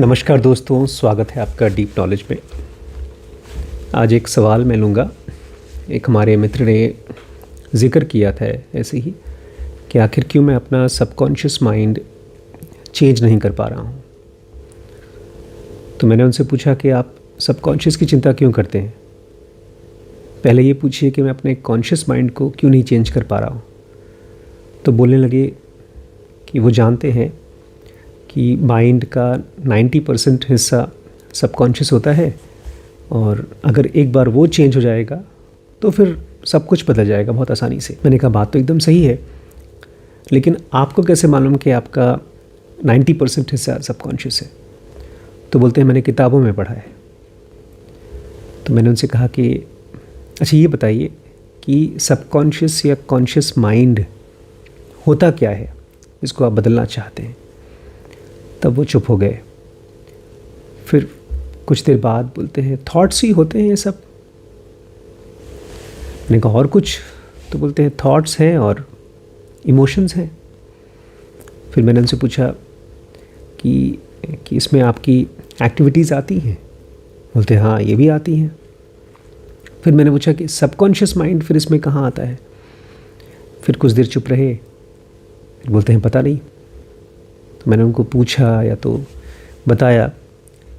नमस्कार दोस्तों, स्वागत है आपका डीप नॉलेज में। आज एक सवाल मैं लूँगा। एक हमारे मित्र ने ज़िक्र किया था ऐसे ही कि आखिर क्यों मैं अपना सबकॉन्शियस माइंड चेंज नहीं कर पा रहा हूँ। तो मैंने उनसे पूछा कि आप सबकॉन्शियस की चिंता क्यों करते हैं। पहले ये पूछिए कि मैं अपने कॉन्शियस माइंड को क्यों नहीं चेंज कर पा रहा हूँ। तो बोलने लगे कि वो जानते हैं कि माइंड का 90% हिस्सा सबकॉन्शियस होता है और अगर एक बार वो चेंज हो जाएगा तो फिर सब कुछ बदल जाएगा बहुत आसानी से। मैंने कहा बात तो एकदम सही है, लेकिन आपको कैसे मालूम कि आपका 90% हिस्सा सबकॉन्शियस है। तो बोलते हैं मैंने किताबों में पढ़ा है। तो मैंने उनसे कहा कि अच्छा ये बताइए कि सबकॉन्शियस या कॉन्शियस माइंड होता क्या है जिसको आप बदलना चाहते हैं। तब वो चुप हो गए। फिर कुछ देर बाद बोलते हैं थॉट्स ही होते हैं ये सब। मैंने कहा और कुछ। तो बोलते हैं थॉट्स हैं और इमोशंस हैं। फिर मैंने उनसे पूछा कि इसमें आपकी एक्टिविटीज़ आती हैं। बोलते हैं हाँ ये भी आती हैं। फिर मैंने पूछा कि सबकॉन्शियस माइंड फिर इसमें कहाँ आता है। फिर कुछ देर चुप रहे। फिर बोलते हैं पता नहीं। तो मैंने उनको पूछा या तो बताया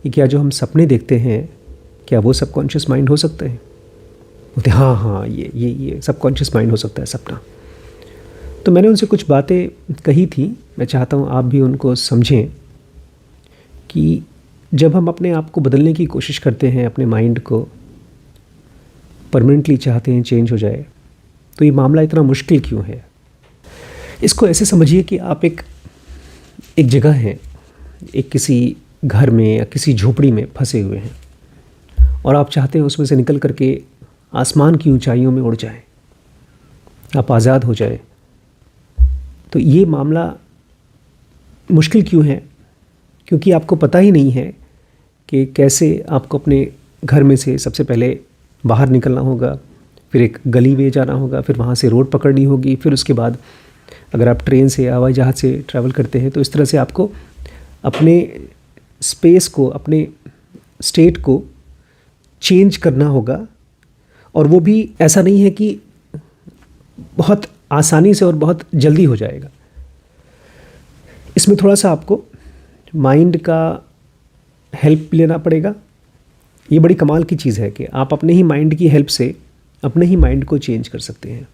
कि क्या जो हम सपने देखते हैं क्या वो सबकॉन्शियस माइंड हो सकते हैं। बोलते हाँ ये सबकॉन्शियस माइंड हो सकता है सपना। तो मैंने उनसे कुछ बातें कही थी। मैं चाहता हूँ आप भी उनको समझें कि जब हम अपने आप को बदलने की कोशिश करते हैं, अपने माइंड को परमानेंटली चाहते हैं चेंज हो जाए, तो ये मामला इतना मुश्किल क्यों है। इसको ऐसे समझिए कि आप एक जगह हैं, एक किसी घर में या किसी झोपड़ी में फंसे हुए हैं और आप चाहते हैं उसमें से निकल करके आसमान की ऊंचाइयों में उड़ जाएं, आप आज़ाद हो जाएं। तो ये मामला मुश्किल क्यों है? क्योंकि आपको पता ही नहीं है कि कैसे आपको अपने घर में से सबसे पहले बाहर निकलना होगा, फिर एक गली में जाना होगा, फिर वहाँ से रोड पकड़नी होगी, फिर उसके बाद अगर आप ट्रेन से या हवाई जहाज़ से ट्रैवल करते हैं तो इस तरह से आपको अपने स्पेस को, अपने स्टेट को चेंज करना होगा। और वो भी ऐसा नहीं है कि बहुत आसानी से और बहुत जल्दी हो जाएगा। इसमें थोड़ा सा आपको माइंड का हेल्प लेना पड़ेगा। ये बड़ी कमाल की चीज़ है कि आप अपने ही माइंड की हेल्प से अपने ही माइंड को चेंज कर सकते हैं।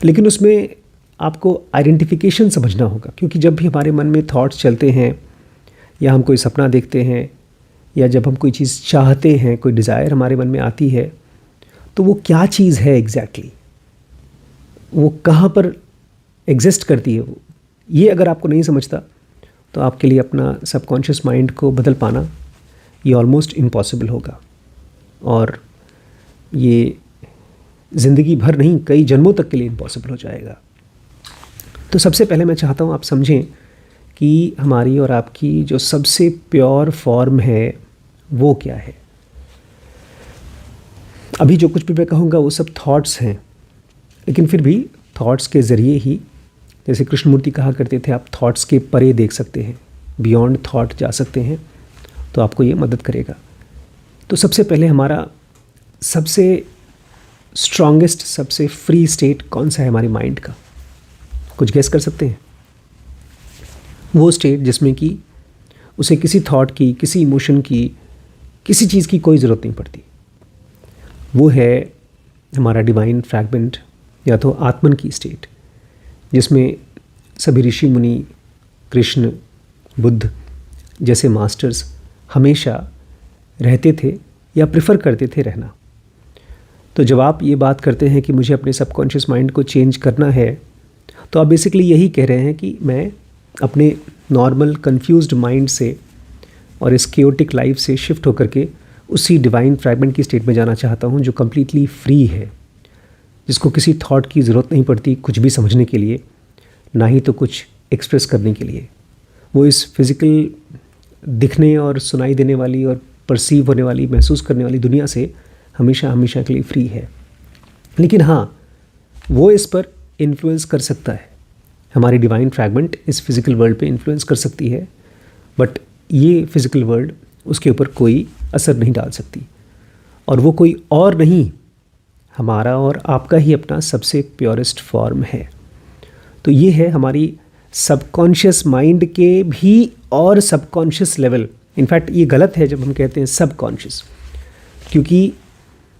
लेकिन उसमें आपको आइडेंटिफिकेशन समझना होगा, क्योंकि जब भी हमारे मन में थॉट्स चलते हैं या हम कोई सपना देखते हैं या जब हम कोई चीज़ चाहते हैं, कोई डिज़ायर हमारे मन में आती है, तो वो क्या चीज़ है एग्जैक्टली, वो कहाँ पर एग्जिस्ट करती है। वो ये अगर आपको नहीं समझता तो आपके लिए अपना सबकॉन्शियस माइंड को बदल पाना ये ऑलमोस्ट इम्पॉसिबल होगा और ये ज़िंदगी भर नहीं, कई जन्मों तक के लिए इम्पॉसिबल हो जाएगा। तो सबसे पहले मैं चाहता हूँ आप समझें कि हमारी और आपकी जो सबसे प्योर फॉर्म है वो क्या है। अभी जो कुछ भी मैं कहूँगा वो सब थॉट्स हैं, लेकिन फिर भी थॉट्स के ज़रिए ही, जैसे कृष्णमूर्ति कहा करते थे, आप थॉट्स के परे देख सकते हैं, बियॉन्ड थॉट जा सकते हैं, तो आपको ये मदद करेगा। तो सबसे पहले हमारा सबसे स्ट्रॉन्गेस्ट, सबसे फ्री स्टेट कौन सा है हमारे माइंड का? कुछ गेस कर सकते हैं? वो स्टेट जिसमें कि उसे किसी थॉट की, किसी इमोशन की, किसी चीज़ की कोई ज़रूरत नहीं पड़ती। वो है हमारा डिवाइन फ्रैगमेंट या तो आत्मन की स्टेट, जिसमें सभी ऋषि मुनि, कृष्ण, बुद्ध जैसे मास्टर्स हमेशा रहते थे या प्रेफर करते थे रहना। तो जब आप ये बात करते हैं कि मुझे अपने सबकॉन्शियस माइंड को चेंज करना है, तो आप बेसिकली यही कह रहे हैं कि मैं अपने नॉर्मल कंफ्यूज्ड माइंड से और इस केओटिक लाइफ से शिफ्ट होकर के उसी डिवाइन फ्रैगमेंट की स्टेट में जाना चाहता हूँ जो कम्प्लीटली फ्री है, जिसको किसी थॉट की ज़रूरत नहीं पड़ती कुछ भी समझने के लिए, ना ही तो कुछ एक्सप्रेस करने के लिए। वो इस फिज़िकल दिखने और सुनाई देने वाली और परसीव होने वाली, महसूस करने वाली दुनिया से हमेशा हमेशा के लिए फ्री है। लेकिन हाँ, वो इस पर इन्फ्लुएंस कर सकता है। हमारी डिवाइन फ्रैगमेंट इस फिज़िकल वर्ल्ड पे इन्फ्लुएंस कर सकती है, बट ये फिज़िकल वर्ल्ड उसके ऊपर कोई असर नहीं डाल सकती। और वो कोई और नहीं, हमारा और आपका ही अपना सबसे प्योरेस्ट फॉर्म है। तो ये है हमारी सबकॉन्शियस माइंड के भी और सबकॉन्शियस लेवल। इनफैक्ट ये गलत है जब हम कहते हैं सबकॉन्शियस, क्योंकि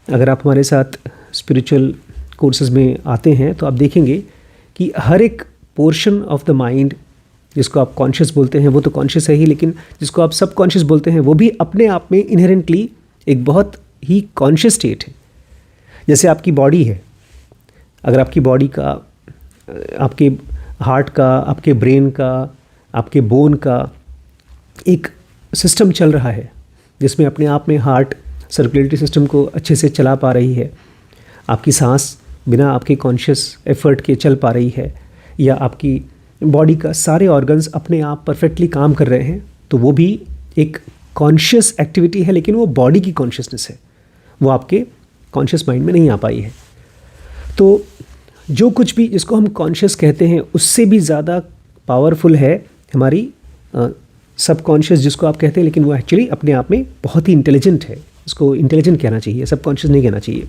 अगर आप हमारे साथ स्पिरिचुअल कोर्सेज में आते हैं तो आप देखेंगे कि हर एक पोर्शन ऑफ द माइंड, जिसको आप कॉन्शियस बोलते हैं वो तो कॉन्शियस है ही, लेकिन जिसको आप सबकॉन्शियस बोलते हैं वो भी अपने आप में इनहेरेंटली एक बहुत ही कॉन्शियस स्टेट है। जैसे आपकी बॉडी है, अगर आपकी बॉडी का, आपके हार्ट का, आपके ब्रेन का, आपके बोन का एक सिस्टम चल रहा है जिसमें अपने आप में हार्ट सर्कुलेटरी सिस्टम को अच्छे से चला पा रही है, आपकी सांस बिना आपके कॉन्शियस एफर्ट के चल पा रही है, या आपकी बॉडी का सारे ऑर्गन्स अपने आप परफेक्टली काम कर रहे हैं, तो वो भी एक कॉन्शियस एक्टिविटी है, लेकिन वो बॉडी की कॉन्शियसनेस है, वो आपके कॉन्शियस माइंड में नहीं आ पाई है। तो जो कुछ भी जिसको हम कॉन्शियस कहते हैं उससे भी ज़्यादा पावरफुल है हमारी सबकॉन्शियस जिसको आप कहते हैं, लेकिन वो एक्चुअली अपने आप में बहुत ही इंटेलिजेंट है। इसको इंटेलिजेंट कहना चाहिए, सबकॉन्शियस नहीं कहना चाहिए।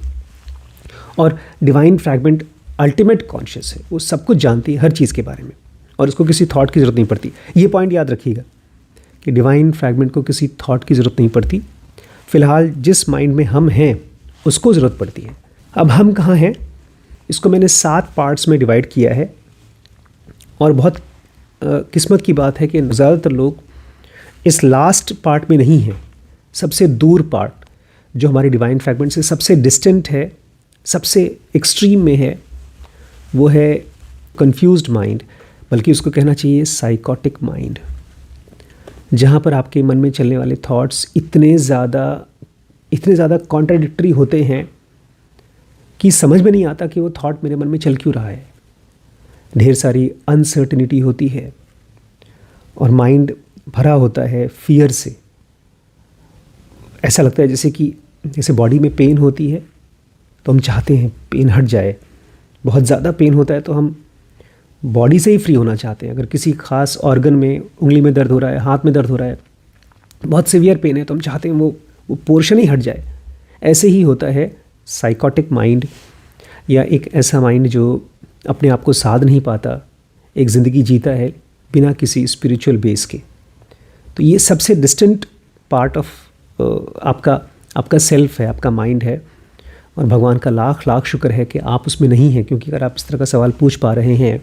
और डिवाइन फ्रैगमेंट अल्टीमेट कॉन्शियस है, वो सब कुछ जानती है हर चीज़ के बारे में, और उसको किसी थॉट की ज़रूरत नहीं पड़ती। ये पॉइंट याद रखिएगा कि डिवाइन फ्रैगमेंट को किसी थॉट की ज़रूरत नहीं पड़ती। फ़िलहाल जिस माइंड में हम हैं उसको ज़रूरत पड़ती है। अब हम कहाँ हैं, इसको मैंने 7 पार्ट्स में डिवाइड किया है, और बहुत किस्मत की बात है कि ज़्यादातर लोग इस लास्ट पार्ट में नहीं हैं। सबसे दूर पार्ट जो हमारे डिवाइन फ्रैगमेंट से सबसे डिस्टेंट है, सबसे एक्सट्रीम में है, वो है कंफ्यूज्ड माइंड, बल्कि उसको कहना चाहिए साइकोटिक माइंड, जहाँ पर आपके मन में चलने वाले थॉट्स इतने ज़्यादा कॉन्ट्राडिक्टरी होते हैं कि समझ में नहीं आता कि वो थॉट मेरे मन में चल क्यों रहा है। ढेर सारी अनसर्टिनिटी होती है और माइंड भरा होता है फियर से। ऐसा लगता है जैसे बॉडी में पेन होती है तो हम चाहते हैं पेन हट जाए, बहुत ज़्यादा पेन होता है तो हम बॉडी से ही फ्री होना चाहते हैं। अगर किसी खास ऑर्गन में, उंगली में दर्द हो रहा है, हाथ में दर्द हो रहा है, बहुत सीवियर पेन है, तो हम चाहते हैं वो पोर्शन ही हट जाए। ऐसे ही होता है साइकोटिक माइंड, या एक ऐसा माइंड जो अपने आप को साध नहीं पाता, एक ज़िंदगी जीता है बिना किसी स्पिरिचुअल बेस के। तो ये सबसे डिस्टेंट पार्ट ऑफ आपका सेल्फ है, आपका माइंड है, और भगवान का लाख लाख शुक्र है कि आप उसमें नहीं हैं। क्योंकि अगर आप इस तरह का सवाल पूछ पा रहे हैं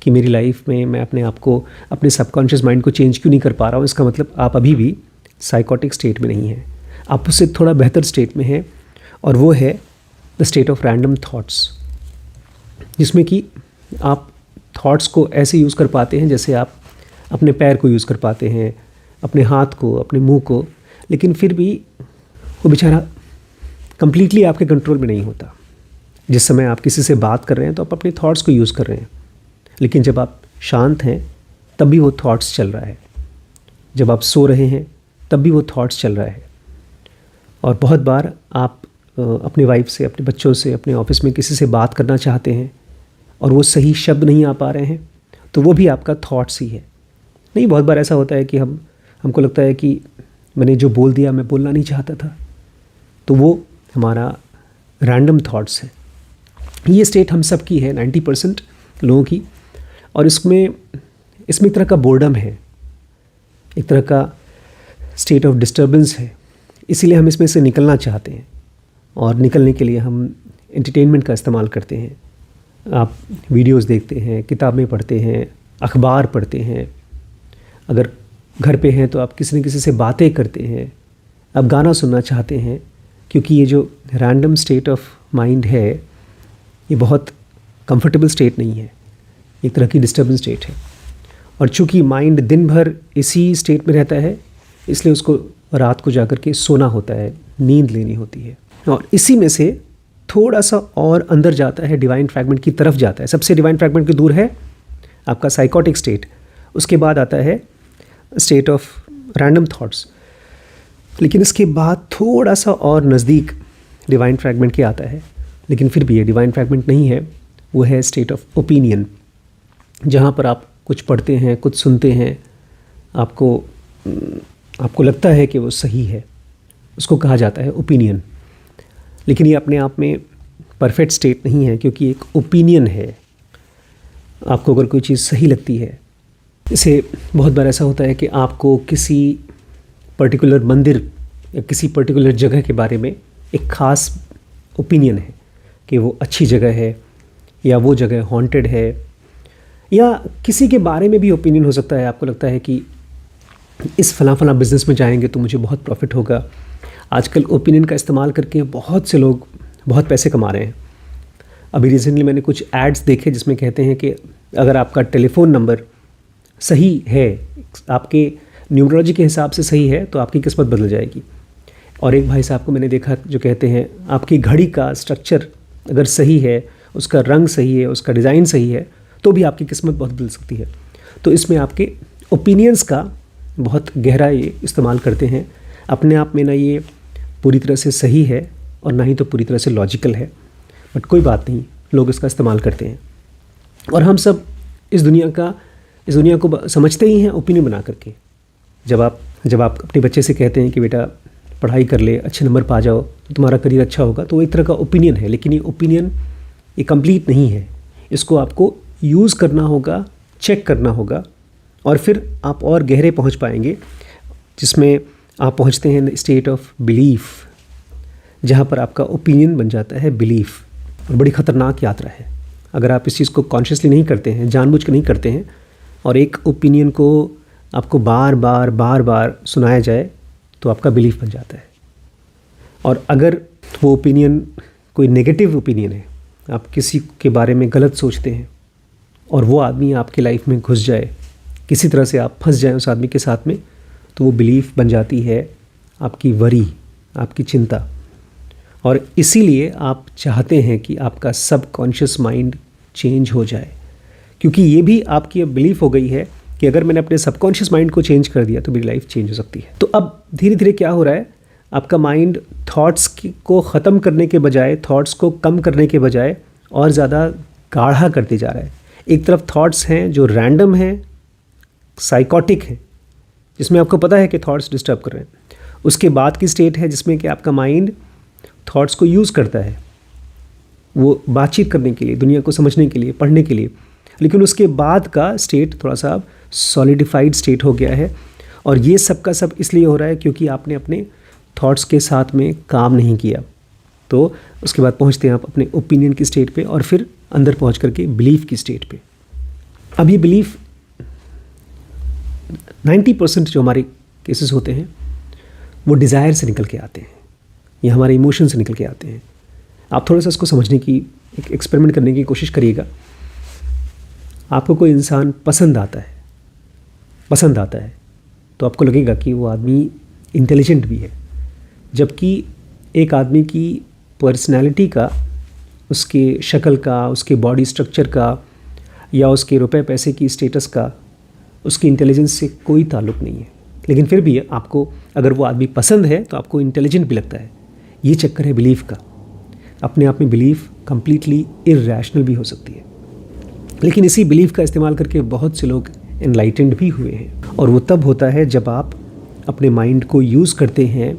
कि मेरी लाइफ में मैं अपने आप को, अपने सबकॉन्शियस माइंड को चेंज क्यों नहीं कर पा रहा हूँ, इसका मतलब आप अभी भी साइकोटिक स्टेट में नहीं हैं, आप उससे थोड़ा बेहतर स्टेट में हैं, और वो है the state of random thoughts, जिसमें कि आप थॉट्स को ऐसे यूज़ कर पाते हैं जैसे आप अपने पैर को यूज़ कर पाते हैं, अपने हाथ को, अपने मुंह को, लेकिन फिर भी वो बेचारा कंप्लीटली आपके कंट्रोल में नहीं होता। जिस समय आप किसी से बात कर रहे हैं तो आप अपने थॉट्स को यूज़ कर रहे हैं, लेकिन जब आप शांत हैं तब भी वो थॉट्स चल रहा है, जब आप सो रहे हैं तब भी वो थॉट्स चल रहा है। और बहुत बार आप अपनी वाइफ से, अपने बच्चों से, अपने ऑफिस में किसी से बात करना चाहते हैं और वो सही शब्द नहीं आ पा रहे हैं, तो वो भी आपका थॉट्स ही है। नहीं, बहुत बार ऐसा होता है कि हमको लगता है कि मैंने जो बोल दिया मैं बोलना नहीं चाहता था, तो वो हमारा रैंडम थॉट्स है। ये स्टेट हम सब की है, 90% लोगों की, और इसमें एक तरह का बोर्डम है, एक तरह का स्टेट ऑफ डिस्टर्बेंस है। इसीलिए हम इसमें से निकलना चाहते हैं, और निकलने के लिए हम एंटरटेनमेंट का इस्तेमाल करते हैं। आप वीडियोस देखते हैं, किताबें पढ़ते हैं, अखबार पढ़ते हैं, अगर घर पे हैं तो आप किसी न किसी से बातें करते हैं, आप गाना सुनना चाहते हैं, क्योंकि ये जो रैंडम स्टेट ऑफ माइंड है ये बहुत कंफर्टेबल स्टेट नहीं है, एक तरह की डिस्टर्बेंस स्टेट है। और चूँकि माइंड दिन भर इसी स्टेट में रहता है, इसलिए उसको रात को जाकर के सोना होता है, नींद लेनी होती है, और इसी में से थोड़ा सा और अंदर जाता है, डिवाइन फ्रैगमेंट की तरफ जाता है। सबसे डिवाइन फ्रैगमेंट की दूर है आपका साइकोटिक स्टेट, उसके बाद आता है स्टेट ऑफ रैंडम थॉट्स, लेकिन इसके बाद थोड़ा सा और नज़दीक डिवाइन फ्रैगमेंट के आता है, लेकिन फिर भी ये डिवाइन फ्रैगमेंट नहीं है, वो है स्टेट ऑफ ओपिनियन, जहाँ पर आप कुछ पढ़ते हैं, कुछ सुनते हैं, आपको आपको लगता है कि वो सही है, उसको कहा जाता है ओपिनियन। लेकिन ये अपने आप में परफेक्ट स्टेट नहीं है, क्योंकि एक ओपिनियन है। आपको अगर कोई चीज़ सही लगती है, इसे बहुत बार ऐसा होता है कि आपको किसी पर्टिकुलर मंदिर या किसी पर्टिकुलर जगह के बारे में एक ख़ास ओपिनियन है कि वो अच्छी जगह है, या वो जगह हॉन्टेड है, या किसी के बारे में भी ओपिनियन हो सकता है। आपको लगता है कि इस फला बिज़नेस में जाएंगे तो मुझे बहुत प्रॉफिट होगा। आजकल ओपिनियन का इस्तेमाल करके बहुत से लोग बहुत पैसे कमा रहे हैं। अभी रिसेंटली मैंने कुछ एड्स देखे जिसमें कहते हैं कि अगर आपका टेलीफ़ोन नंबर सही है, आपके न्यूमरोलॉजी के हिसाब से सही है, तो आपकी किस्मत बदल जाएगी। और एक भाई साहब को मैंने देखा जो कहते हैं आपकी घड़ी का स्ट्रक्चर अगर सही है, उसका रंग सही है, उसका डिज़ाइन सही है, तो भी आपकी किस्मत बहुत बदल सकती है। तो इसमें आपके ओपिनियंस का बहुत गहरा ये इस्तेमाल करते हैं। अपने आप में ना ये पूरी तरह से सही है और ना ही तो पूरी तरह से लॉजिकल है, बट कोई बात नहीं, लोग इसका इस्तेमाल करते हैं। और हम सब इस दुनिया को समझते ही हैं ओपिनियन बना करके। जब आप अपने बच्चे से कहते हैं कि बेटा पढ़ाई कर ले, अच्छे नंबर पा जाओ तो तुम्हारा करियर अच्छा होगा, तो वो एक तरह का ओपिनियन है। लेकिन ये ओपिनियन ये कंप्लीट नहीं है। इसको आपको यूज़ करना होगा, चेक करना होगा, और फिर आप और गहरे पहुंच पाएंगे, जिसमें आप पहुंचते हैं स्टेट ऑफ बिलीफ, जहां पर आपका ओपिनियन बन जाता है बिलीफ। और बड़ी ख़तरनाक यात्रा है अगर आप इस चीज़ को कॉन्शियसली नहीं करते हैं, जानबूझ के नहीं करते हैं, और एक ओपिनियन को आपको बार बार सुनाया जाए तो आपका बिलीफ बन जाता है। और अगर वो ओपिनियन कोई नेगेटिव ओपिनियन है, आप किसी के बारे में गलत सोचते हैं और वो आदमी आपकी लाइफ में घुस जाए, किसी तरह से आप फंस जाएं उस आदमी के साथ में, तो वो बिलीफ बन जाती है आपकी वरी, आपकी चिंता। और इसीलिए आप चाहते हैं कि आपका सबकॉन्शियस माइंड चेंज हो जाए, क्योंकि ये भी आपकी अब बिलीफ हो गई है कि अगर मैंने अपने सबकॉन्शियस माइंड को चेंज कर दिया तो मेरी लाइफ चेंज हो सकती है। तो अब धीरे धीरे क्या हो रहा है, आपका माइंड थॉट्स को ख़त्म करने के बजाय, थॉट्स को कम करने के बजाय और ज़्यादा गाढ़ा करते जा रहा है। एक तरफ थॉट्स हैं जो रैंडम हैं, साइकोटिक हैं, जिसमें आपको पता है कि थॉट्स डिस्टर्ब कर रहे हैं। उसके बाद की स्टेट है जिसमें कि आपका माइंड थॉट्स को यूज़ करता है वो बातचीत करने के लिए, दुनिया को समझने के लिए, पढ़ने के लिए। लेकिन उसके बाद का स्टेट थोड़ा सा सॉलिडिफाइड स्टेट हो गया है, और ये सब का सब इसलिए हो रहा है क्योंकि आपने अपने थॉट्स के साथ में काम नहीं किया। तो उसके बाद पहुंचते हैं आप अपने ओपिनियन की स्टेट पे, और फिर अंदर पहुंच करके बिलीफ की स्टेट पे। अब ये बिलीफ 90% जो हमारे केसेस होते हैं वो डिज़ायर से निकल के आते हैं, या हमारे इमोशन से निकल के आते हैं। आप थोड़ा सा इसको समझने की, एक एक्सपेरिमेंट करने की कोशिश करिएगा। आपको कोई इंसान पसंद आता है तो आपको लगेगा कि वो आदमी इंटेलिजेंट भी है, जबकि एक आदमी की पर्सनैलिटी का, उसके शक्ल का, उसके बॉडी स्ट्रक्चर का, या उसके रुपए पैसे की स्टेटस का, उसकी इंटेलिजेंस से कोई ताल्लुक़ नहीं है। लेकिन फिर भी आपको अगर वो आदमी पसंद है तो आपको इंटेलिजेंट भी लगता है। ये चक्कर है बिलीफ का। अपने आप में बिलीफ कंप्लीटली इरैशनल भी हो सकती है, लेकिन इसी बिलीफ का इस्तेमाल करके बहुत से लोग एनलाइटेंड भी हुए हैं। और वो तब होता है जब आप अपने माइंड को यूज़ करते हैं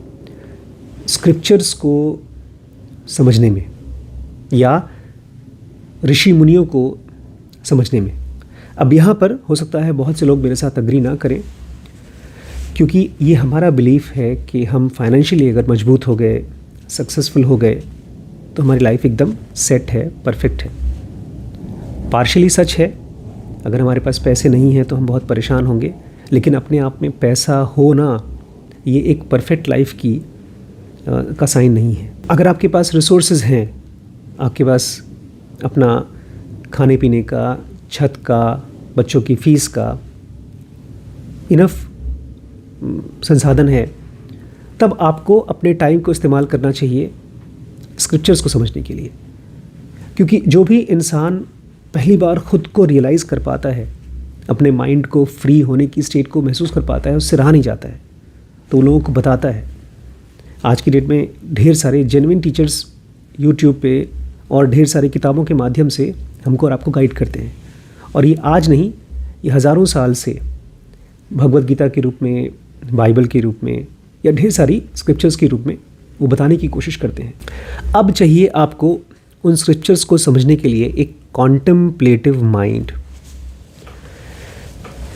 स्क्रिप्चर्स को समझने में, या ऋषि मुनियों को समझने में। अब यहाँ पर हो सकता है बहुत से लोग मेरे साथ अग्री ना करें, क्योंकि ये हमारा बिलीफ है कि हम फाइनेंशियली अगर मजबूत हो गए, सक्सेसफुल हो गए, तो हमारी लाइफ एकदम सेट है, परफेक्ट है। पार्शियली सच है, अगर हमारे पास पैसे नहीं हैं तो हम बहुत परेशान होंगे, लेकिन अपने आप में पैसा होना ये एक परफेक्ट लाइफ की का साइन नहीं है। अगर आपके पास रिसोर्सेज हैं, आपके पास अपना खाने पीने का, छत का, बच्चों की फ़ीस का इनफ संसाधन है, तब आपको अपने टाइम को इस्तेमाल करना चाहिए स्क्रिप्चर्स को समझने के लिए। क्योंकि जो भी इंसान पहली बार ख़ुद को रियलाइज़ कर पाता है, अपने माइंड को फ्री होने की स्टेट को महसूस कर पाता है, उससे रहा नहीं जाता है, तो लोगों को बताता है। आज की डेट में ढेर सारे जेन्युइन टीचर्स यूट्यूब पे और ढेर सारी किताबों के माध्यम से हमको और आपको गाइड करते हैं। और ये आज नहीं, ये हज़ारों साल से भगवद गीता के रूप में, बाइबल के रूप में या ढेर सारी स्क्रिप्चर्स के रूप में वो बताने की कोशिश करते हैं। अब चाहिए आपको उन स्क्रिप्चर्स को समझने के लिए एक कॉन्टेम्पलेटिव माइंड,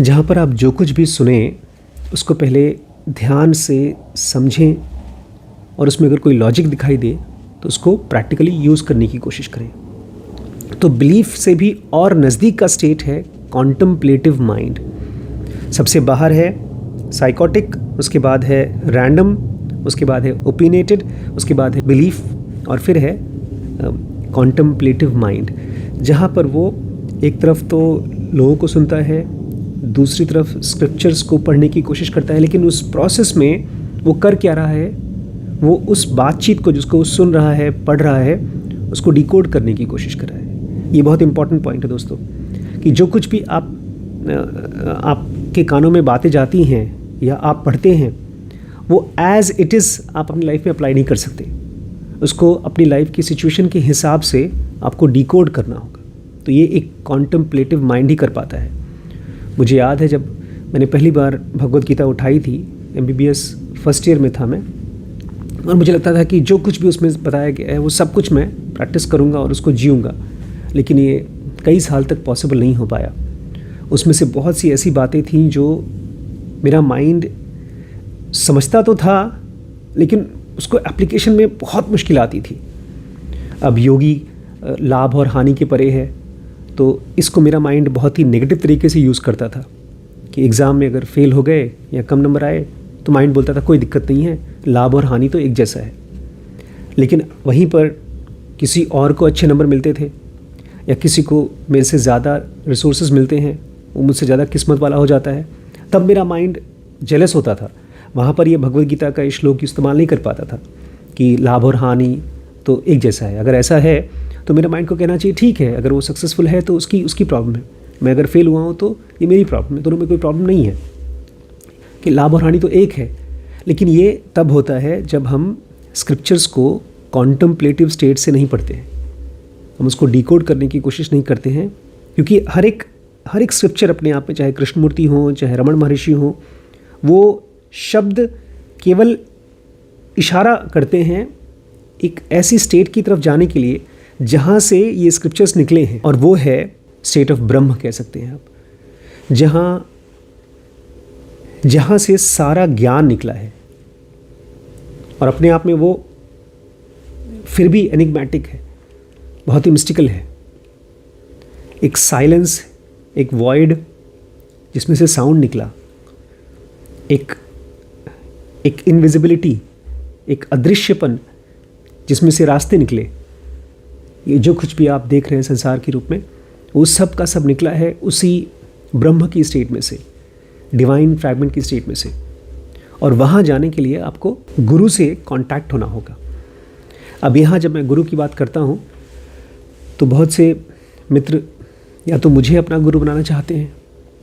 जहाँ पर आप जो कुछ भी सुने उसको पहले ध्यान से समझें और उसमें अगर कोई लॉजिक दिखाई दे तो उसको प्रैक्टिकली यूज़ करने की कोशिश करें। तो बिलीफ से भी और नज़दीक का स्टेट है कॉन्टेम्पलेटिव माइंड। सबसे बाहर है साइकोटिक, उसके बाद है रैंडम, उसके बाद है ओपिनियटेड, उसके बाद है बिलीफ और फिर है कॉन्टेम्पलेटिव माइंड, जहाँ पर वो एक तरफ तो लोगों को सुनता है, दूसरी तरफ स्क्रिप्चर्स को पढ़ने की कोशिश करता है, लेकिन उस प्रोसेस में वो कर क्या रहा है, वो उस बातचीत को जिसको सुन रहा है, पढ़ रहा है, उसको डिकोड करने की कोशिश कर रहा है। ये बहुत इंपॉर्टेंट पॉइंट है दोस्तों, कि जो कुछ भी आपके कानों में बातें जाती हैं या आप पढ़ते हैं, वो एज़ इट इज़ आप अपनी लाइफ में अप्लाई नहीं कर सकते। उसको अपनी लाइफ की सिचुएशन के हिसाब से आपको डिकोड करना होगा। तो ये एक कॉन्टेम्पलेटिव माइंड ही कर पाता है। मुझे याद है जब मैंने पहली बार भगवद गीता उठाई थी, MBBS फर्स्ट ईयर में था मैं, और मुझे लगता था कि जो कुछ भी उसमें बताया गया है वो सब कुछ मैं प्रैक्टिस करूँगा और उसको जीऊँगा, लेकिन ये कई साल तक पॉसिबल नहीं हो पाया। उसमें से बहुत सी ऐसी बातें थीं जो मेरा माइंड समझता तो था, लेकिन उसको एप्लीकेशन में बहुत मुश्किल आती थी। अब योगी लाभ और हानि के परे है, तो इसको मेरा माइंड बहुत ही नेगेटिव तरीके से यूज़ करता था कि एग्ज़ाम में अगर फेल हो गए या कम नंबर आए तो माइंड बोलता था कोई दिक्कत नहीं है, लाभ और हानि तो एक जैसा है। लेकिन वहीं पर किसी और को अच्छे नंबर मिलते थे या किसी को मेरे से ज़्यादा रिसोर्सेज मिलते हैं, वो मुझसे ज़्यादा किस्मत वाला हो जाता है, तब मेरा माइंड जेलस होता था। वहाँ पर ये भगवद गीता का श्लोक इस्तेमाल नहीं कर पाता था कि लाभ और हानि तो एक जैसा है। अगर ऐसा है तो मेरे माइंड को कहना चाहिए ठीक है, अगर वो सक्सेसफुल है तो उसकी प्रॉब्लम है, मैं अगर फेल हुआ हूँ तो ये मेरी प्रॉब्लम है, दोनों में कोई प्रॉब्लम नहीं है, कि लाभ और हानि तो एक है। लेकिन ये तब होता है जब हम स्क्रिप्चर्स को कॉन्टेम्पलेटिव स्टेट से नहीं पढ़ते हैं, हम उसको डिकोड करने की कोशिश नहीं करते हैं, क्योंकि हर एक स्क्रिप्चर अपने आप में, चाहे कृष्णमूर्ति हो, चाहे रमण महर्षि हो, वो शब्द केवल इशारा करते हैं एक ऐसी स्टेट की तरफ जाने के लिए जहाँ से ये स्क्रिप्चर्स निकले हैं, और वो है स्टेट ऑफ ब्रह्म कह सकते हैं आप, जहाँ से सारा ज्ञान निकला है। और अपने आप में वो फिर भी एनिग्मेटिक है, बहुत ही मिस्टिकल है। एक साइलेंस, एक वॉइड जिसमें से साउंड निकला, एक इनविजिबिलिटी, एक अदृश्यपन जिसमें से रास्ते निकले। ये जो कुछ भी आप देख रहे हैं संसार के रूप में, वो सब का सब निकला है उसी ब्रह्म की स्टेट में से, डिवाइन फ्रैगमेंट की स्टेट में से। और वहाँ जाने के लिए आपको गुरु से कांटेक्ट होना होगा। अब यहाँ जब मैं गुरु की बात करता हूँ तो बहुत से मित्र या तो मुझे अपना गुरु बनाना चाहते हैं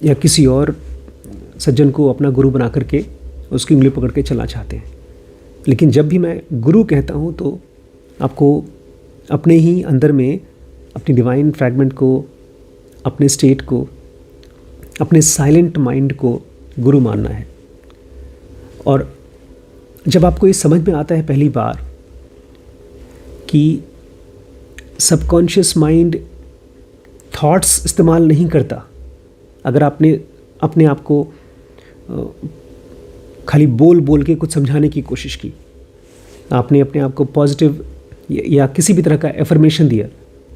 या किसी और सज्जन को अपना गुरु बना करके उसकी उंगली पकड़ के चलना चाहते हैं। लेकिन जब भी मैं गुरु कहता हूँ तो आपको अपने ही अंदर में अपनी डिवाइन फ्रैगमेंट को, अपने स्टेट को, अपने साइलेंट माइंड को गुरु मानना है। और जब आपको ये समझ में आता है पहली बार कि सबकॉन्शियस माइंड थॉट्स इस्तेमाल नहीं करता, अगर आपने अपने आप को खाली बोल के कुछ समझाने की कोशिश की, आपने अपने आप को पॉजिटिव या किसी भी तरह का एफर्मेशन दिया,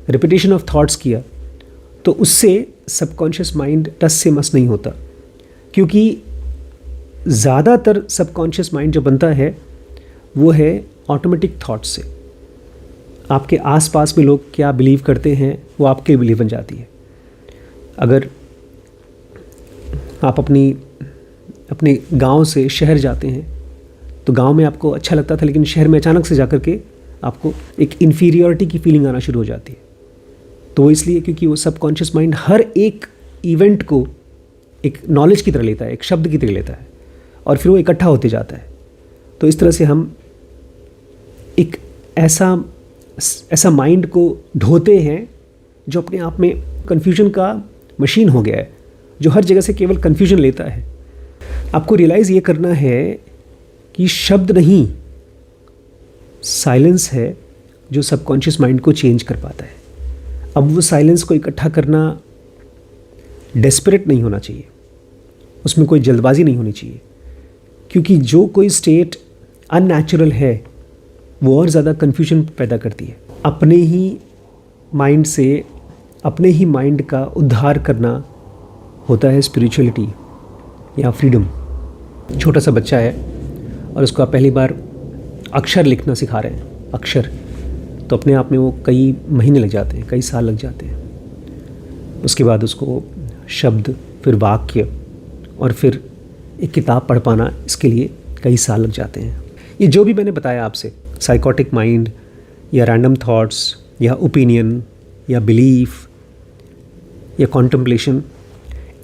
रिपीटेशन ऑफ थॉट्स किया, तो उससे सबकॉन्शियस माइंड टस से मस नहीं होता। क्योंकि ज़्यादातर सबकॉन्शियस माइंड जो बनता है वो है ऑटोमेटिक थॉट्स से। आपके आसपास में लोग क्या बिलीव करते हैं वो आपके बिलीव बन जाती है। अगर आप अपने गांव से शहर जाते हैं तो गांव में आपको अच्छा लगता था, लेकिन शहर में अचानक से जाकर के आपको एक इन्फीरियरिटी की फीलिंग आना शुरू हो जाती है। तो वो इसलिए क्योंकि वो सबकॉन्शियस माइंड हर एक इवेंट को एक नॉलेज की तरह लेता है, एक शब्द की तरह लेता है, और फिर वो इकट्ठा होते जाता है। तो इस तरह से हम एक ऐसा माइंड को ढोते हैं जो अपने आप में कन्फ्यूजन का मशीन हो गया है, जो हर जगह से केवल कन्फ्यूजन लेता है। आपको रियलाइज़ ये करना है कि शब्द नहीं, साइलेंस है जो सबकॉन्शियस माइंड को चेंज कर पाता है। अब वो साइलेंस को इकट्ठा करना डेस्परेट नहीं होना चाहिए, उसमें कोई जल्दबाजी नहीं होनी चाहिए, क्योंकि जो कोई स्टेट अननेचुरल है वो और ज़्यादा कन्फ्यूजन पैदा करती है। अपने ही माइंड से, अपने ही माइंड का उद्धार करना होता है स्पिरिचुअलिटी या फ्रीडम। छोटा सा बच्चा है और उसको आप पहली बार अक्षर लिखना सिखा रहे हैं, अक्षर, तो अपने आप में वो कई महीने लग जाते हैं, कई साल लग जाते हैं। उसके बाद उसको शब्द, फिर वाक्य और फिर एक किताब पढ़ पाना, इसके लिए कई साल लग जाते हैं। ये जो भी मैंने बताया आपसे, साइकोटिक माइंड या रैंडम थॉट्स या ओपिनियन या बिलीफ या कॉन्टम्पलेशन,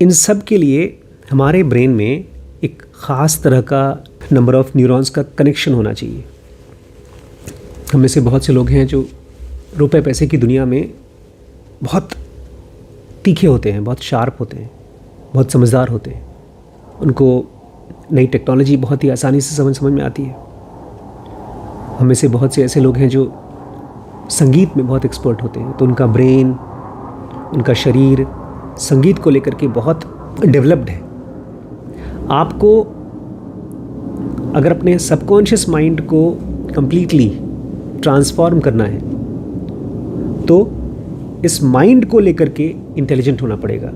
इन सब के लिए हमारे ब्रेन में एक ख़ास तरह का नंबर ऑफ न्यूरॉन्स का कनेक्शन होना चाहिए। हम में से बहुत से लोग हैं जो रुपए पैसे की दुनिया में बहुत तीखे होते हैं, बहुत शार्प होते हैं, बहुत समझदार होते हैं। उनको नई टेक्नोलॉजी बहुत ही आसानी से समझ में आती है। हम में से बहुत से ऐसे लोग हैं जो संगीत में बहुत एक्सपर्ट होते हैं, तो उनका ब्रेन, उनका शरीर संगीत को लेकर के बहुत डेवलप्ड है। आपको अगर अपने सबकॉन्शियस माइंड को कंप्लीटली ट्रांसफॉर्म करना है तो इस माइंड को लेकर के इंटेलिजेंट होना पड़ेगा।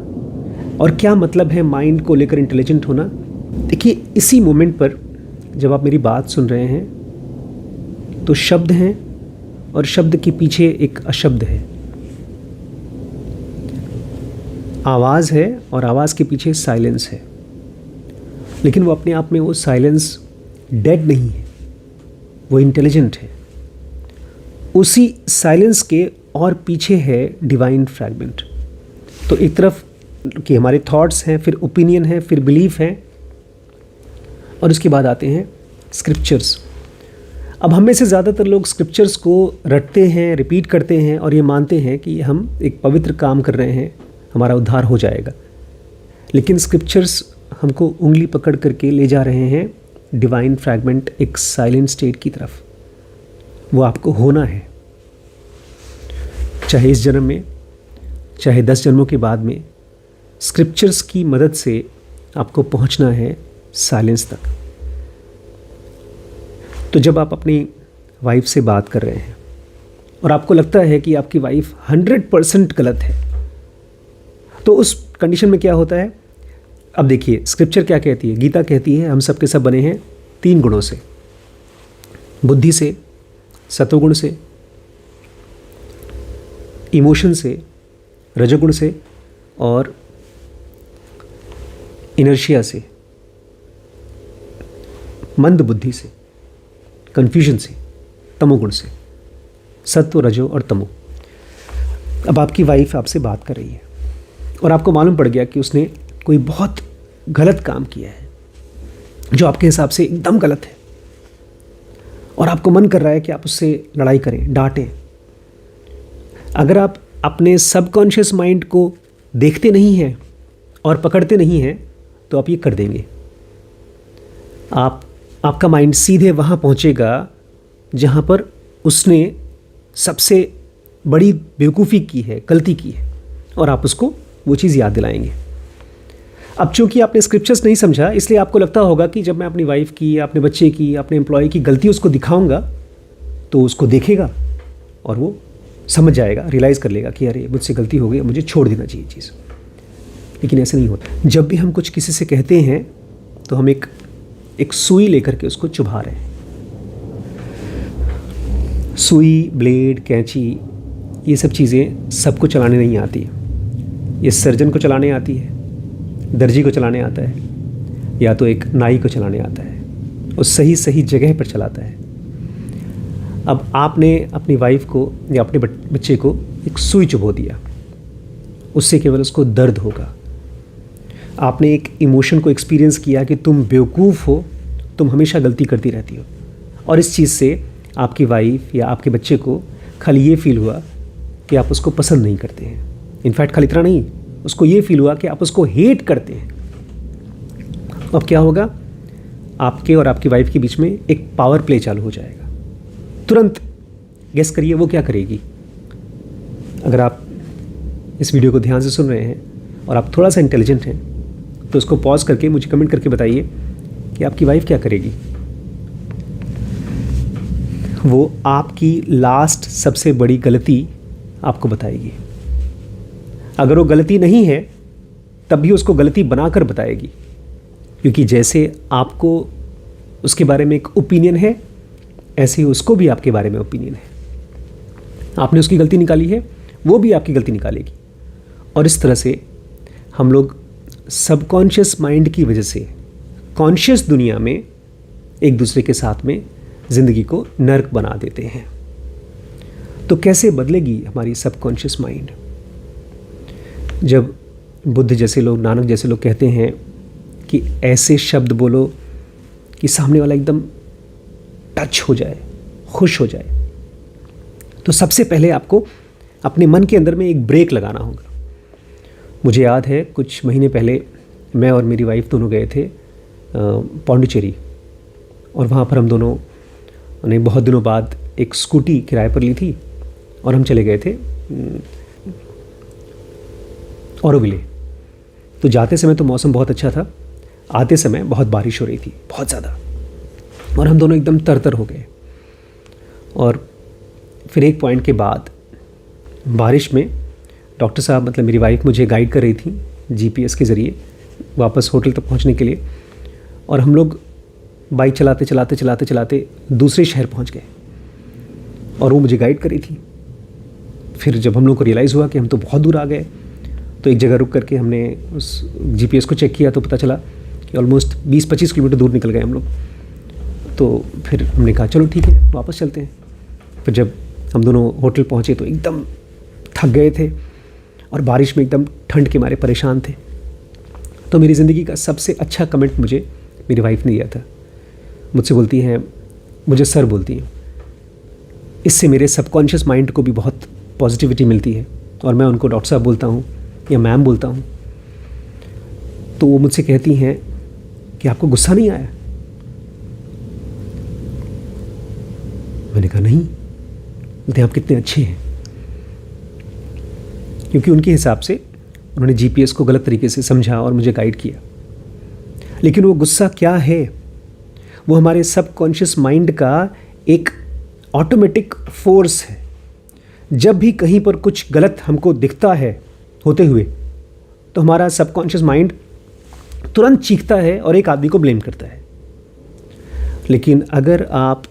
और क्या मतलब है माइंड को लेकर इंटेलिजेंट होना? देखिए, इसी मोमेंट पर जब आप मेरी बात सुन रहे हैं तो शब्द हैं और शब्द के पीछे एक अशब्द है, आवाज़ है और आवाज़ के पीछे साइलेंस है। लेकिन वो अपने आप में, वो साइलेंस डेड नहीं है, वो इंटेलिजेंट है। उसी साइलेंस के और पीछे है डिवाइन फ्रैगमेंट। तो एक तरफ कि हमारे थॉट्स हैं, फिर ओपिनियन है, फिर बिलीफ है, और उसके बाद आते हैं स्क्रिप्चर्स। अब हम में से ज़्यादातर लोग स्क्रिप्चर्स को रटते हैं, रिपीट करते हैं और ये मानते हैं कि हम एक पवित्र काम कर रहे हैं, हमारा उद्धार हो जाएगा। लेकिन स्क्रिप्चर्स हमको उंगली पकड़ करके ले जा रहे हैं डिवाइन फ्रैगमेंट, एक साइलेंट स्टेट की तरफ। वो आपको होना है, चाहे इस जन्म में, चाहे 10 जन्मों के बाद में। स्क्रिप्चर्स की मदद से आपको पहुंचना है साइलेंस तक। तो जब आप अपनी वाइफ से बात कर रहे हैं और आपको लगता है कि आपकी वाइफ 100% गलत है, तो उस कंडीशन में क्या होता है? अब देखिए, स्क्रिप्चर क्या कहती है? गीता कहती है हम सब के सब बने हैं 3 गुणों से, बुद्धि से, सत्वगुण से, इमोशन से, रजोगुण से और इनर्शिया से, मंद बुद्धि से, कन्फ्यूजन से, तमोगुण से, सत्व, रजो और तमो। अब आपकी वाइफ आपसे बात कर रही है और आपको मालूम पड़ गया कि उसने कोई बहुत गलत काम किया है जो आपके हिसाब से एकदम गलत है, और आपको मन कर रहा है कि आप उससे लड़ाई करें, डांटें। अगर आप अपने सबकॉन्शियस माइंड को देखते नहीं हैं और पकड़ते नहीं हैं तो आप ये कर देंगे। आपका माइंड सीधे वहाँ पहुँचेगा जहाँ पर उसने सबसे बड़ी बेवकूफ़ी की है, गलती की है, और आप उसको वो चीज़ याद दिलाएंगे। अब चूंकि आपने स्क्रिप्चर्स नहीं समझा, इसलिए आपको लगता होगा कि जब मैं अपनी वाइफ की, अपने बच्चे की, अपने एम्प्लॉय की गलती उसको दिखाऊंगा तो उसको देखेगा और वो समझ जाएगा, रियलाइज़ कर लेगा कि अरे मुझसे गलती हो गई, मुझे छोड़ देना चाहिए चीज़। लेकिन ऐसा नहीं होता। जब भी हम कुछ किसी से कहते हैं तो हम एक सुई लेकर के उसको चुभा रहे हैं। सुई, ब्लेड, कैंची, ये सब चीज़ें सबको चलाने नहीं आती। ये सर्जन को चलाने आती है, दर्जी को चलाने आता है, या तो एक नाई को चलाने आता है, और सही जगह पर चलाता है। अब आपने अपनी वाइफ को या अपने बच्चे को एक सुई चुभो दिया, उससे केवल उसको दर्द होगा। आपने एक इमोशन को एक्सपीरियंस किया कि तुम बेवकूफ़ हो, तुम हमेशा गलती करती रहती हो, और इस चीज़ से आपकी वाइफ या आपके बच्चे को खाली ये फील हुआ कि आप उसको पसंद नहीं करते हैं। इनफैक्ट खाली इतना नहीं, उसको ये फील हुआ कि आप उसको हेट करते हैं। अब क्या होगा, आपके और आपकी वाइफ के बीच में एक पावर प्ले चालू हो जाएगा। तुरंत गेस करिए वो क्या करेगी। अगर आप इस वीडियो को ध्यान से सुन रहे हैं और आप थोड़ा सा इंटेलिजेंट हैं तो उसको पॉज करके मुझे कमेंट करके बताइए कि आपकी वाइफ क्या करेगी। वो आपकी लास्ट सबसे बड़ी गलती आपको बताएगी। अगर वो गलती नहीं है तब भी उसको गलती बनाकर बताएगी, क्योंकि जैसे आपको उसके बारे में एक ओपिनियन है, ऐसे ही उसको भी आपके बारे में ओपिनियन है। आपने उसकी गलती निकाली है, वो भी आपकी गलती निकालेगी। और इस तरह से हम लोग सबकॉन्शियस माइंड की वजह से कॉन्शियस दुनिया में एक दूसरे के साथ में ज़िंदगी को नर्क बना देते हैं। तो कैसे बदलेगी हमारी सबकॉन्शियस माइंड? जब बुद्ध जैसे लोग, नानक जैसे लोग कहते हैं कि ऐसे शब्द बोलो कि सामने वाला एकदम टच हो जाए, खुश हो जाए, तो सबसे पहले आपको अपने मन के अंदर में एक ब्रेक लगाना होगा। मुझे याद है कुछ महीने पहले मैं और मेरी वाइफ दोनों गए थे पौंडीचेरी, और वहाँ पर हम दोनों ने बहुत दिनों बाद एक स्कूटी किराए पर ली थी और हम चले गए थे ऑरोविले। तो जाते समय तो मौसम बहुत अच्छा था, आते समय बहुत बारिश हो रही थी, बहुत ज़्यादा, और हम दोनों एकदम तरतर हो गए। और फिर एक पॉइंट के बाद बारिश में डॉक्टर साहब, मतलब मेरी वाइफ, मुझे गाइड कर रही थी जीपीएस के ज़रिए वापस होटल तक पहुंचने के लिए, और हम लोग बाइक चलाते चलाते चलाते चलाते दूसरे शहर पहुंच गए और वो मुझे गाइड कर रही थी। फिर जब हम लोग को रियलाइज़ हुआ कि हम तो बहुत दूर आ गए, तो एक जगह रुक करके हमने उस जीपीएस को चेक किया तो पता चला कि ऑलमोस्ट 20-25 किलोमीटर दूर निकल गए हम लोग। तो फिर हमने कहा चलो ठीक है, वापस चलते हैं। फिर जब हम दोनों होटल पहुँचे तो एकदम थक गए थे और बारिश में एकदम ठंड के मारे परेशान थे। तो मेरी ज़िंदगी का सबसे अच्छा कमेंट मुझे मेरी वाइफ ने दिया था। मुझसे बोलती हैं, मुझे सर बोलती हैं, इससे मेरे सबकॉन्शियस माइंड को भी बहुत पॉजिटिविटी मिलती है। और मैं उनको डॉक्टर साहब बोलता हूँ या मैम बोलता हूँ, तो वो मुझसे कहती हैं कि आपको गुस्सा नहीं आया? मैंने कहा नहीं। बोलते आप कितने अच्छे हैं। क्योंकि उनके हिसाब से उन्होंने जीपीएस को गलत तरीके से समझा और मुझे गाइड किया। लेकिन वो गुस्सा क्या है? वो हमारे सबकॉन्शियस माइंड का एक ऑटोमेटिक फोर्स है। जब भी कहीं पर कुछ गलत हमको दिखता है होते हुए, तो हमारा सबकॉन्शियस माइंड तुरंत चीखता है और एक आदमी को ब्लेम करता है। लेकिन अगर आप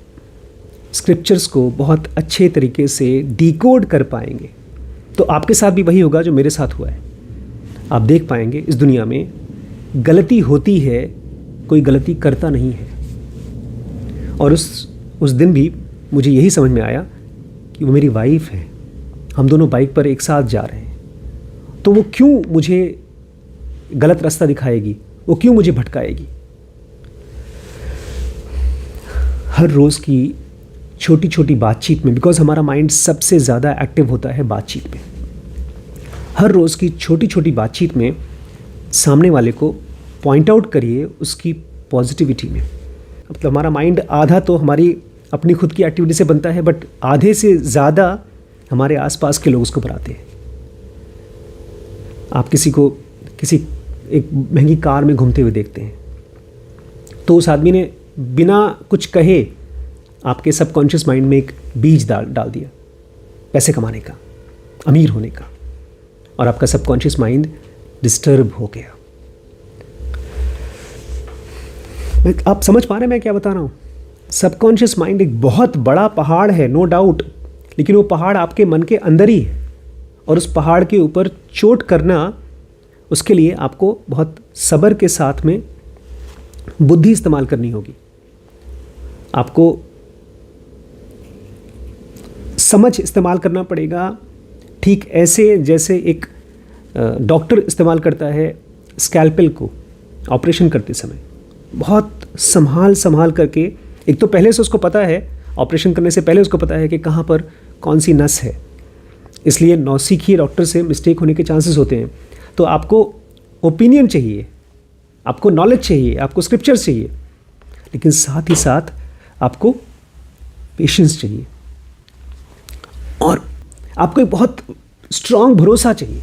स्क्रिप्चर्स को बहुत अच्छे तरीके से डिकोड कर पाएंगे तो आपके साथ भी वही होगा जो मेरे साथ हुआ है। आप देख पाएंगे इस दुनिया में गलती होती है, कोई गलती करता नहीं है। और उस दिन भी मुझे यही समझ में आया कि वो मेरी वाइफ है, हम दोनों बाइक पर एक साथ जा रहे हैं, तो वो क्यों मुझे गलत रास्ता दिखाएगी, वो क्यों मुझे भटकाएगी। हर रोज़ की छोटी छोटी बातचीत में, बिकॉज हमारा माइंड सबसे ज़्यादा एक्टिव होता है बातचीत में, हर रोज़ की छोटी छोटी बातचीत में सामने वाले को पॉइंट आउट करिए उसकी पॉजिटिविटी में। मतलब हमारा माइंड आधा तो हमारी अपनी खुद की एक्टिविटी से बनता है, बट आधे से ज़्यादा हमारे आसपास के लोग उसको बनाते हैं। आप किसी को किसी एक महंगी कार में घूमते हुए देखते हैं, तो उस आदमी ने बिना कुछ कहे आपके सबकॉन्शियस माइंड में एक बीज डाल दिया पैसे कमाने का, अमीर होने का, और आपका सबकॉन्शियस माइंड डिस्टर्ब हो गया। आप समझ पा रहे हैं मैं क्या बता रहा हूँ? सबकॉन्शियस माइंड एक बहुत बड़ा पहाड़ है, नो डाउट, लेकिन वो पहाड़ आपके मन के अंदर ही है, और उस पहाड़ के ऊपर चोट करना, उसके लिए आपको बहुत सब्र के साथ में बुद्धि इस्तेमाल करनी होगी। आपको समझ इस्तेमाल करना पड़ेगा, ठीक ऐसे जैसे एक डॉक्टर इस्तेमाल करता है स्कैल्पेल को ऑपरेशन करते समय। बहुत संभाल करके, एक तो पहले से उसको पता है, ऑपरेशन करने से पहले उसको पता है कि कहाँ पर कौन सी नस है, इसलिए नौसिखिए डॉक्टर से मिस्टेक होने के चांसेस होते हैं। तो आपको ओपिनियन चाहिए, आपको नॉलेज चाहिए, आपको स्क्रिप्चर चाहिए, लेकिन साथ ही साथ आपको पेशेंस चाहिए और आपको एक बहुत स्ट्रांग भरोसा चाहिए।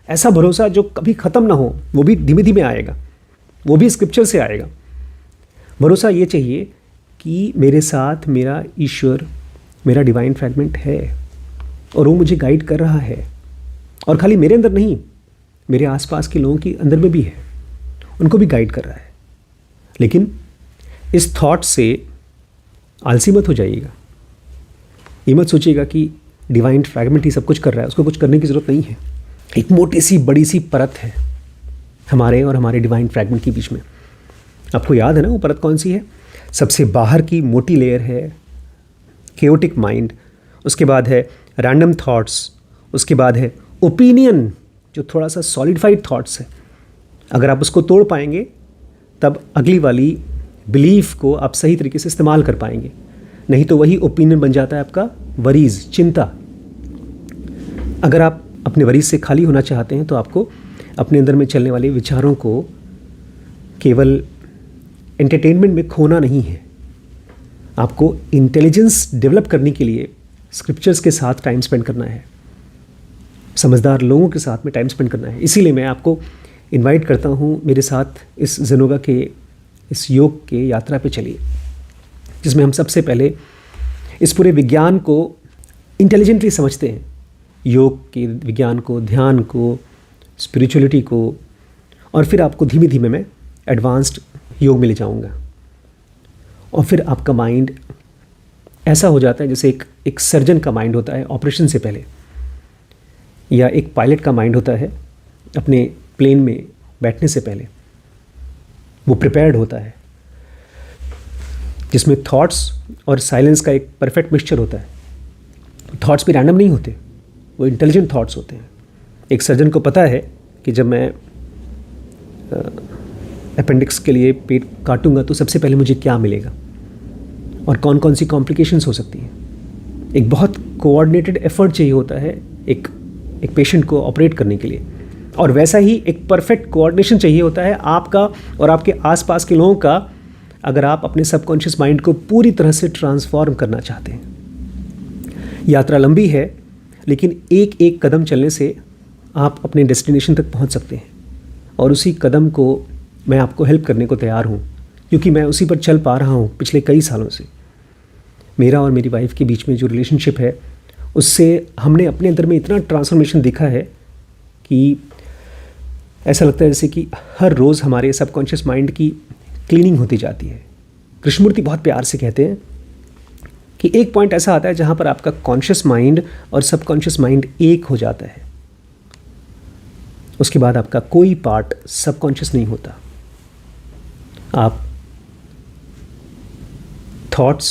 ऐसा भरोसा जो कभी ख़त्म ना हो, वो भी धीमे धीमे आएगा, वो भी स्क्रिप्चर से आएगा। भरोसा ये चाहिए कि मेरे साथ मेरा ईश्वर, मेरा डिवाइन फ्रैगमेंट है और वो मुझे गाइड कर रहा है, और खाली मेरे अंदर नहीं, मेरे आसपास के लोगों के अंदर में भी है, उनको भी गाइड कर रहा है। लेकिन इस थॉट से आलसी मत हो जाइएगा। ये मत सोचिएगा कि डिवाइन फ्रैगमेंट ही सब कुछ कर रहा है, उसको कुछ करने की ज़रूरत नहीं है। एक मोटी सी बड़ी सी परत है हमारे और हमारे डिवाइन फ्रैगमेंट के बीच में। आपको याद है ना वो परत कौन सी है? सबसे बाहर की मोटी लेयर है केओटिक माइंड, उसके बाद है रैंडम थॉट्स, उसके बाद है ओपिनियन जो थोड़ा सा सॉलिडिफाइड थॉट्स है। अगर आप उसको तोड़ पाएंगे तब अगली वाली बिलीफ को आप सही तरीके से इस्तेमाल कर पाएंगे, नहीं तो वही ओपिनियन बन जाता है आपका वरीज, चिंता। अगर आप अपने वरीज से खाली होना चाहते हैं तो आपको अपने अंदर में चलने वाले विचारों को केवल एंटरटेनमेंट में खोना नहीं है, आपको इंटेलिजेंस डेवलप करने के लिए स्क्रिप्चर्स के साथ टाइम स्पेंड करना है, समझदार लोगों के साथ में टाइम स्पेंड करना है। इसीलिए मैं आपको इनवाइट करता हूँ मेरे साथ इस ज़ेनोगा के इस योग के यात्रा पे चलिए, जिसमें हम सबसे पहले इस पूरे विज्ञान को इंटेलिजेंटली समझते हैं, योग के विज्ञान को, ध्यान को, स्पिरिचुअलिटी को, और फिर आपको धीमे धीमे मैं एडवांस्ड योग में ले जाऊँगा। और फिर आपका माइंड ऐसा हो जाता है जैसे एक सर्जन का माइंड होता है ऑपरेशन से पहले, या एक पायलट का माइंड होता है अपने प्लेन में बैठने से पहले। वो प्रिपेयर्ड होता है, जिसमें थॉट्स और साइलेंस का एक परफेक्ट मिक्सचर होता है। थॉट्स भी रैंडम नहीं होते, वो इंटेलिजेंट थॉट्स होते हैं। एक सर्जन को पता है कि जब मैं अपेंडिक्स के लिए पेट काटूंगा तो सबसे पहले मुझे क्या मिलेगा और कौन कौन सी कॉम्प्लिकेशंस हो सकती हैं। एक बहुत कोऑर्डिनेटेड एफर्ट चाहिए होता है एक पेशेंट को ऑपरेट करने के लिए, और वैसा ही एक परफेक्ट कोऑर्डिनेशन चाहिए होता है आपका और आपके आसपास के लोगों का, अगर आप अपने सबकॉन्शियस माइंड को पूरी तरह से ट्रांसफॉर्म करना चाहते हैं। यात्रा लंबी है, लेकिन एक एक कदम चलने से आप अपने डेस्टिनेशन तक पहुंच सकते हैं, और उसी कदम को मैं आपको हेल्प करने को तैयार हूं, क्योंकि मैं उसी पर चल पा रहा हूं पिछले कई सालों से। मेरा और मेरी वाइफ के बीच में जो रिलेशनशिप है, उससे हमने अपने अंदर में इतना ट्रांसफॉर्मेशन देखा है कि ऐसा लगता है जैसे कि हर रोज़ हमारे सबकॉन्शियस माइंड की क्लीनिंग होती जाती है। कृष्णमूर्ति बहुत प्यार से कहते हैं कि एक पॉइंट ऐसा आता है जहाँ पर आपका कॉन्शियस माइंड और सबकॉन्शियस माइंड एक हो जाता है, उसके बाद आपका कोई पार्ट सबकॉन्शियस नहीं होता। आप थॉट्स,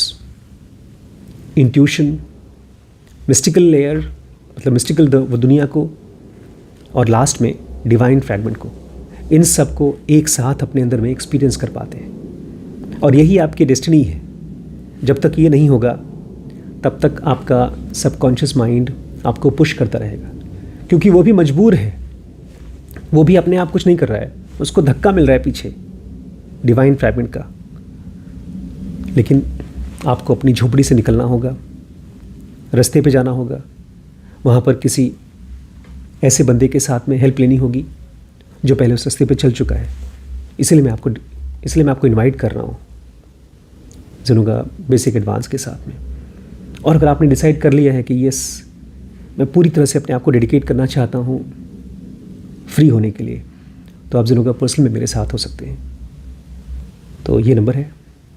इंट्यूशन, मिस्टिकल लेयर, मतलब मिस्टिकल वो दुनिया को, और लास्ट में डिवाइन फ्रैगमेंट को, इन सब को एक साथ अपने अंदर में एक्सपीरियंस कर पाते हैं। और यही आपकी डेस्टिनी है। जब तक ये नहीं होगा तब तक आपका सबकॉन्शियस माइंड आपको पुश करता रहेगा, क्योंकि वो भी मजबूर है, वो भी अपने आप कुछ नहीं कर रहा है, उसको धक्का मिल रहा है पीछे डिवाइन फ्रैगमेंट का। लेकिन आपको अपनी झोपड़ी से निकलना होगा, रास्ते पे जाना होगा, वहाँ पर किसी ऐसे बंदे के साथ में हेल्प लेनी होगी जो पहले उस रास्ते पे चल चुका है। इसलिए मैं आपको इनवाइट कर रहा हूँ ज़ेनोगा बेसिक एडवांस के साथ में। और अगर आपने डिसाइड कर लिया है कि यस, मैं पूरी तरह से अपने आप को डेडिकेट करना चाहता हूँ फ्री होने के लिए, तो आप ज़ेनोगा पर्सनल में मेरे साथ हो सकते हैं। तो ये नंबर है,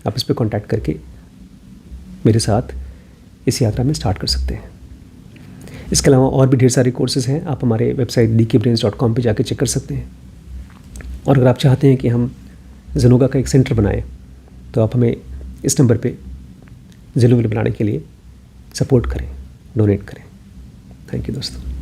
आप इस पर कॉन्टैक्ट करके मेरे साथ इस यात्रा में स्टार्ट कर सकते हैं। इसके अलावा और भी ढेर सारे कोर्सेज़ हैं, आप हमारे वेबसाइट dkbrains.com पे जाके चेक कर सकते हैं। और अगर आप चाहते हैं कि हम ज़ेनोगा का एक सेंटर बनाएं, तो आप हमें इस नंबर पे ज़ेनोगा बनाने के लिए सपोर्ट करें, डोनेट करें। थैंक यू दोस्तों।